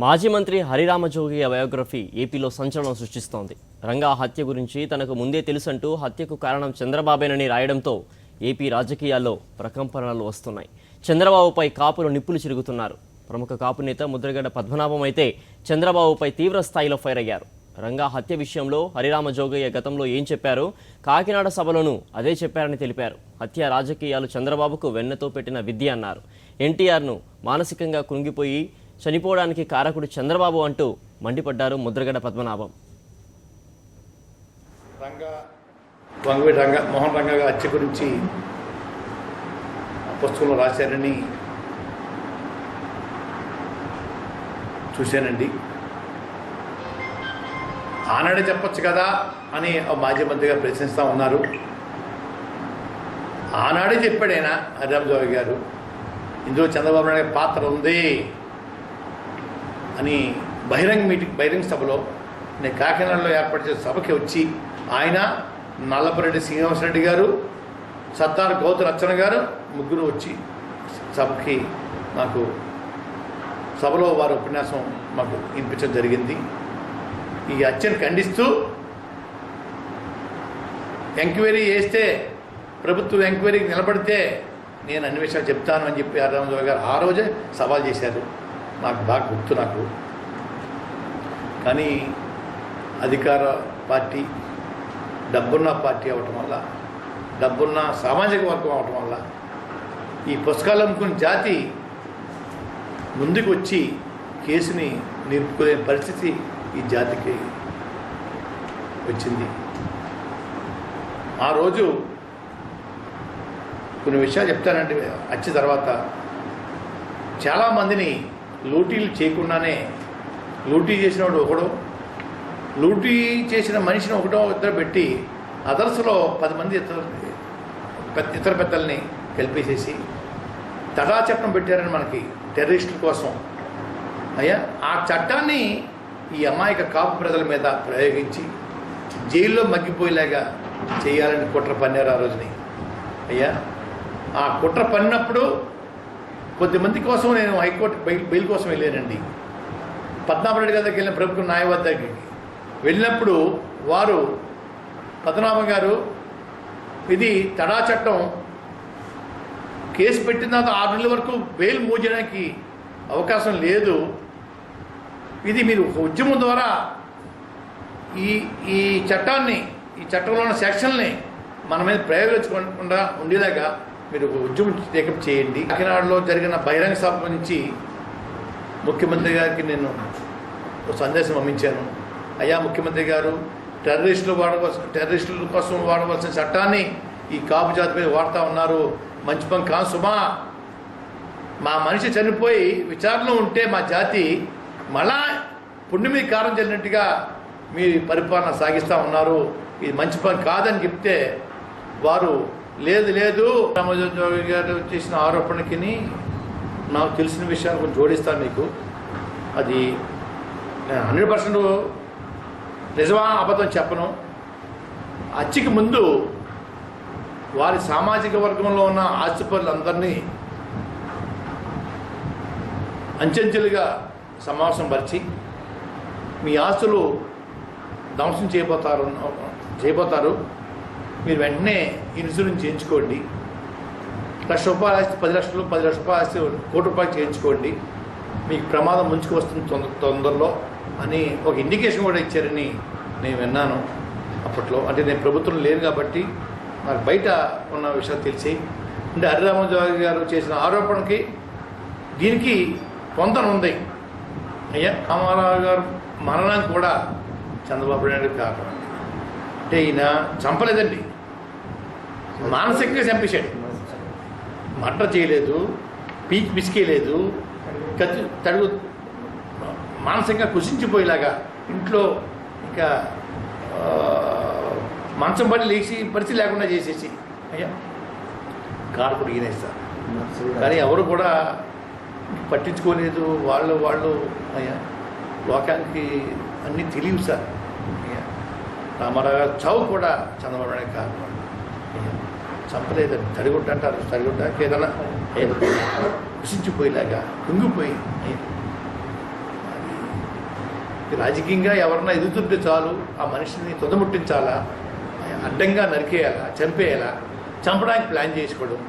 మాజీ మంత్రి హరిరామజోగి బయోగ్రఫీ ఏపీలో సంచలనం సృష్టిస్తోంది. రంగా హత్య గురించి తనకు ముందే తెలుసంటూ హత్యకు కారణం చంద్రబాబేనని రాయడంతో ఏపీ రాజకీయాల్లో ప్రకంపనలు వస్తున్నాయి. చంద్రబాబుపై కాపులు నిప్పులు చిరుగుతున్నారు. ప్రముఖ కాపు నేత ముద్రగడ పద్మనాభం అయితే చంద్రబాబుపై తీవ్ర స్థాయిలో ఫైర్ అయ్యారు. రంగా హత్య విషయంలో హరిరామజోగయ్య గతంలో ఏం చెప్పారో కాకినాడ సభలోనూ అదే చెప్పారని తెలిపారు. హత్య రాజకీయాలు చంద్రబాబుకు వెన్నతో పెట్టిన విద్య అన్నారు. ఎన్టీఆర్ను మానసికంగా కృంగిపోయి చనిపోవడానికి కారకుడు చంద్రబాబు అంటూ మండిపడ్డారు ముద్రగడ పద్మనాభం. మోహన్ రంగా హత్య గురించి పుస్తకంలో రాశారని చూశానండి. ఆనాడే చెప్పొచ్చు కదా అని మాజీ మంత్రిగా ప్రశ్నిస్తూ ఉన్నారు. ఆనాడే చెప్పాడు ఆయన హరిరామజోగి గారు, ఇందులో చంద్రబాబు నాయుడు పాత్ర ఉంది అని బహిరంగ సభలో నేను కాకినాడలో ఏర్పాటు చేసిన సభకి వచ్చి ఆయన, నల్లపరెడ్డి శ్రీనివాసరెడ్డి గారు, సత్తారు గౌతు రచన గారు ముగ్గురు వచ్చి సభకి నాకు సభలో వారి ఉపన్యాసం మాకు వినిపించడం జరిగింది. ఈ హత్యను ఖండిస్తూ ఎంక్వైరీ చేస్తే ప్రభుత్వం ఎంక్వైరీకి నిలబడితే నేను అన్ని విషయాలు చెప్తాను అని చెప్పి హరిరామజోగి గారు ఆ రోజే సవాల్ చేశారు. నాకు బాగా గుర్తు. నాకు కానీ అధికార పార్టీ డబ్బున్న పార్టీ అవటం వల్ల, డబ్బున్న సామాజిక వర్గం అవటం వల్ల ఈ పుస్తకాలు అమ్ముకున్న జాతి ముందుకు వచ్చి కేసుని నిలుపుకునే పరిస్థితి ఈ జాతికి వచ్చింది. ఆ రోజు కొన్ని విషయాలు చెప్తానంటే వచ్చిన తర్వాత చాలామందిని లూటీలు చేయకుండానే లూటీ చేసినవాడు ఒకడు, లూటీ చేసిన మనిషిని ఒకటో ఇద్దరు పెట్టి అదర్స్లో 10 మంది ఇతర పెద్దల్ని కలిపేసేసి తడా చట్టం పెట్టారని మనకి టెర్రరిస్టుల కోసం. అయ్యా ఆ చట్టాన్ని ఈ అమాయక కాపు ప్రజల మీద ప్రయోగించి జైల్లో మగ్గిపోయేలాగా చేయాలని కుట్ర పన్నారు ఆ రోజుని. అయ్యా ఆ కుట్ర పన్నప్పుడు కొద్దిమంది కోసం నేను హైకోర్టు బెయిల్ కోసం వెళ్ళానండి. పద్మనాభరెడ్డి గారి దగ్గరికి వెళ్ళిన ప్రభుత్వ న్యాయవాది దగ్గరికి వెళ్ళినప్పుడు వారు, పద్మనాభం గారు, ఇది తడా చట్టం, కేసు పెట్టిన తర్వాత 6 నెలల వరకు బెయిల్ మూవ్ చేయడానికి అవకాశం లేదు, ఇది మీరు ఉద్యమం ద్వారా ఈ చట్టంలో ఉన్న సెక్షన్ని మన మీద ప్రయోగించకుండా ఉండేలాగా మీరు ఉద్యమం టేకప్ చేయండి. కాకినాడలో జరిగిన బహిరంగ సభ నుంచి ముఖ్యమంత్రి గారికి నేను సందేశం పంపించాను. అయ్యా ముఖ్యమంత్రి గారు, టెర్రరిస్టుల కోసం వాడవలసిన చట్టాన్ని ఈ కాపు జాతి మీద వాడుతూ ఉన్నారు, మంచి పని కాదు సుమా. మా మనిషి చనిపోయి విచారణ ఉంటే మా జాతి మళ్ళా పుణ్యం మీద కారం చెల్లినట్టుగా మీ పరిపాలన సాగిస్తూ ఉన్నారు, ఇది మంచి పని కాదని చెప్తే వారు లేదు రామజోగి గారు చేసిన ఆరోపణకి నాకు తెలిసిన విషయాన్ని కొంచెం జోడిస్తాను మీకు. అది 100% నిజమా అబద్ధం చెప్పను. హత్యకి ముందు వారి సామాజిక వర్గంలో ఉన్న ఆస్తిపరులందరినీ అంచెంచెలుగా సమావేశం పరిచి మీ ఆస్తులు ధ్వంసం చేయబోతారు, మీరు వెంటనే ఇన్సూరెన్స్ చేయించుకోండి, ₹1,00,000 ఆస్తి 10 లక్షలు, 10 లక్షల రూపాయలు ఆస్తి ₹1,00,00,000 చేయించుకోండి, మీకు ప్రమాదం ముంచుకు వస్తుంది తొందరలో అని ఒక ఇండికేషన్ కూడా ఇచ్చారని నేను విన్నాను అప్పట్లో. అంటే నేను ప్రభుత్వం లేను కాబట్టి నాకు బయట ఉన్న విషయాలు తెలిసి, అంటే హరిరామజోగి గారు చేసిన ఆరోపణకి దీనికి పొందన ఉంది. అయ్యా రామారావు గారు మరణానికి కూడా చంద్రబాబు నాయుడు కారణం. అంటే ఈయన చంపలేదండి, మానసికంగా చంపేశాడు. మర్డర్ చేయలేదు, పీక్ పిసికేయలేదు, తడుగు మానసికంగా కుషించిపోయేలాగా ఇంట్లో ఇంకా మంచం పడి లేచి పరిస్థితి లేకుండా చేసేసి అయ్యా కారకుడు ఈయనేస్తారు. కానీ ఎవరు కూడా పట్టించుకోలేదు. వాళ్ళు అయ్యా లోకానికి అన్నీ తెలియవు సార్. అయ్యా రామారావు గారు చావు కూడా చంద్రబాబు నాయుడు కారణం. చంపలేదని తడిగుడ్డ అంటారు, తడిగుడ్డకి ఏదైనా కుసించిపోయేలాగా కుంగిపోయి అది రాజకీయంగా ఎవరన్నా ఎదుగుతుంటే చాలు ఆ మనిషిని తుదముట్టించాలా, అడ్డంగా నరికేయాలా, చంపేయాలా, చంపడానికి ప్లాన్ చేసుకోవడం